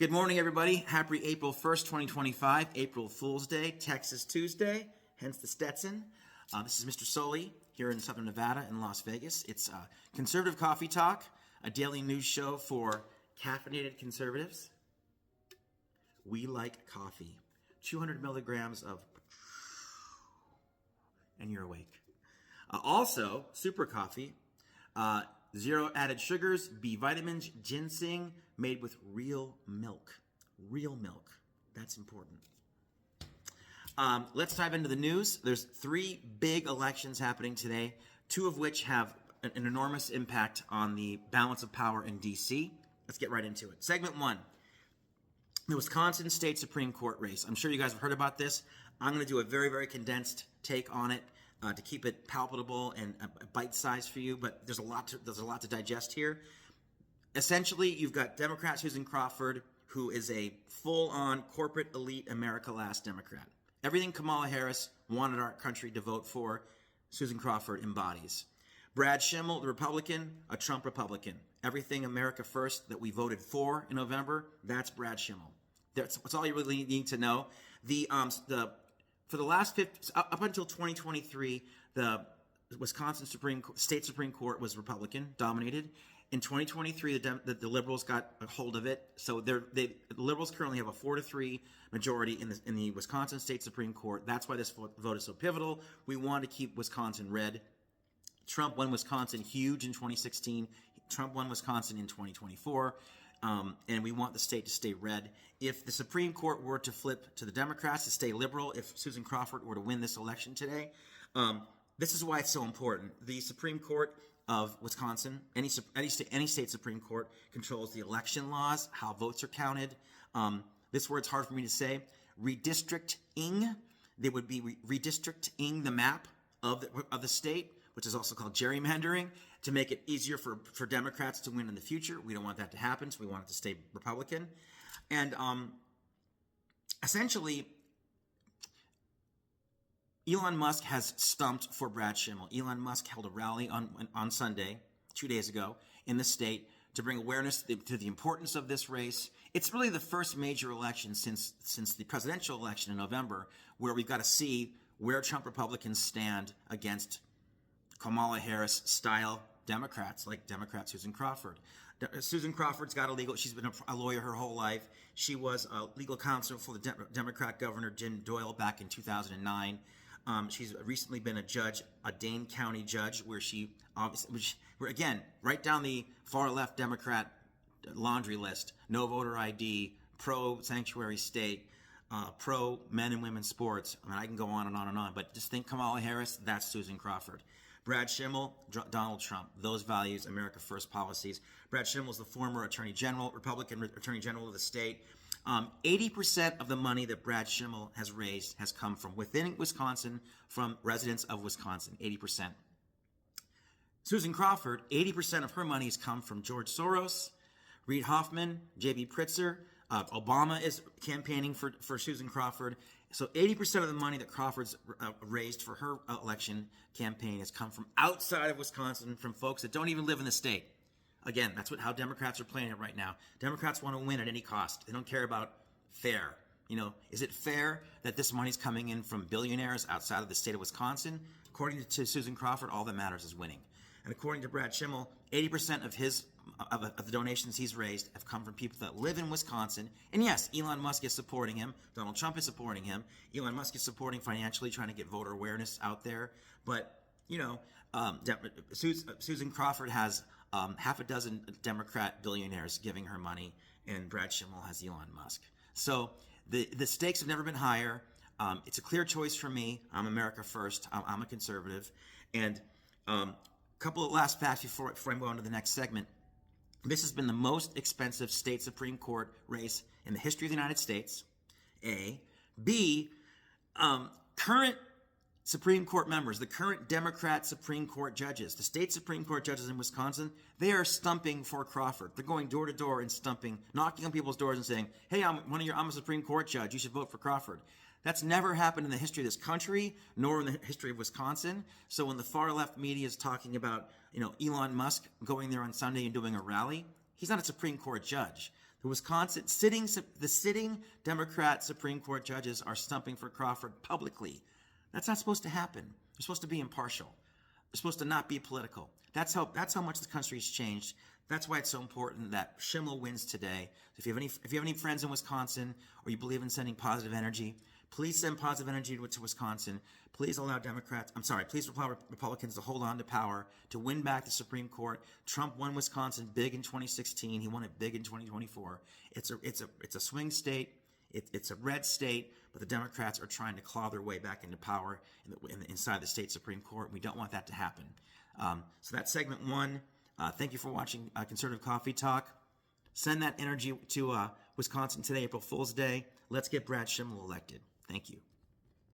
Good morning, everybody. Happy April 1st, 2025, April Fool's Day, Texas Tuesday, hence the Stetson. This is Mr. Sully here in Southern Nevada in Las Vegas. It's Conservative Coffee Talk, a daily news show for caffeinated conservatives. We like coffee. 200 milligrams of... and you're awake. Also, super coffee, zero added sugars, B vitamins, ginseng, made with real milk. Real milk. That's important. Let's dive into the news. There's 3 big elections happening today, 2 of which have an enormous impact on the balance of power in D.C. Let's get right into it. Segment 1, the Wisconsin State Supreme Court race. I'm sure you guys have heard about this. I'm going to do a very, very condensed take on it to keep it palpable and bite-sized for you, but there's a lot to digest here. Essentially, you've got Democrat Susan Crawford, who is a full-on corporate elite America Last Democrat. Everything Kamala Harris wanted our country to vote for, Susan Crawford embodies. Brad Schimmel, the Republican, a Trump Republican. Everything America First that we voted for in November, that's Brad Schimmel. That's all you really need to know. For the last up until 2023, the Wisconsin State Supreme Court was Republican dominated. In 2023, the liberals got a hold of it. So the liberals currently have a 4-3 majority in the Wisconsin State Supreme Court. That's why this vote is so pivotal. We want to keep Wisconsin red. Trump won Wisconsin huge in 2016. Trump won Wisconsin in 2024. And we want the state to stay red. If the Supreme Court were to flip to the Democrats to stay liberal, if Susan Crawford were to win this election today, this is why it's so important. The Supreme Court of Wisconsin, any state Supreme Court, controls the election laws, how votes are counted. This word's hard for me to say. Redistricting. They would be redistricting the map of the state, which is also called gerrymandering, to make it easier for Democrats to win in the future. We don't want that to happen, so we want it to stay Republican. And essentially, Elon Musk has stumped for Brad Schimmel. Elon Musk held a rally on Sunday, 2 days ago, in the state to bring awareness to the importance of this race. It's really the first major election since the presidential election in November where we've got to see where Trump Republicans stand against Kamala Harris style Democrats, like Democrat Susan Crawford. Susan Crawford's got she's been a lawyer her whole life. She was a legal counsel for the Democrat Governor Jim Doyle back in 2009. She's recently been a judge, a Dane County judge, where we're again, right down the far left Democrat laundry list. No voter ID, pro sanctuary state, pro men and women's sports. I mean, I can go on and on and on, but just think Kamala Harris, that's Susan Crawford. Brad Schimmel, Donald Trump, those values, America First policies. Brad Schimmel is the former Attorney General, Republican Attorney General of the state. 80% of the money that Brad Schimmel has raised has come from within Wisconsin, from residents of Wisconsin, 80%. Susan Crawford, 80% of her money has come from George Soros, Reid Hoffman, J.B. Pritzker. Obama is campaigning for Susan Crawford. So 80% of the money that Crawford's raised for her election campaign has come from outside of Wisconsin, from folks that don't even live in the state. Again, that's how Democrats are playing it right now. Democrats want to win at any cost. They don't care about fair. Is it fair that this money's coming in from billionaires outside of the state of Wisconsin? According to Susan Crawford, all that matters is winning. And according to Brad Schimmel, 80% of the donations he's raised have come from people that live in Wisconsin. And yes, Elon Musk is supporting him. Donald Trump is supporting him. Elon Musk is supporting financially, trying to get voter awareness out there. But, Susan Crawford has half a dozen Democrat billionaires giving her money, and Brad Schimmel has Elon Musk. So the stakes have never been higher. It's a clear choice for me. I'm America First. I'm a conservative. And couple of last facts before I go on to the next segment. This has been the most expensive state Supreme Court race in the history of the United States, A. B, current Supreme Court members, the current Democrat Supreme Court judges, the state Supreme Court judges in Wisconsin, they are stumping for Crawford. They're going door to door and stumping, knocking on people's doors and saying, hey, I'm a Supreme Court judge. You should vote for Crawford. That's never happened in the history of this country, nor in the history of Wisconsin. So when the far left media is talking about, Elon Musk going there on Sunday and doing a rally, he's not a Supreme Court judge. The sitting Democrat Supreme Court judges are stumping for Crawford publicly. That's not supposed to happen. They're supposed to be impartial. They're supposed to not be political. That's how much the country's changed. That's why it's so important that Schimel wins today. If you have any friends in Wisconsin, or you believe in sending positive energy, please send positive energy to Wisconsin. Please allow please allow Republicans to hold on to power, to win back the Supreme Court. Trump won Wisconsin big in 2016. He won it big in 2024. It's a swing state. It's a red state, but the Democrats are trying to claw their way back into power inside the state Supreme Court. We don't want that to happen. So that's segment one. Thank you for watching Conservative Coffee Talk. Send that energy to Wisconsin today, April Fool's Day. Let's get Brad Schimel elected. Thank you.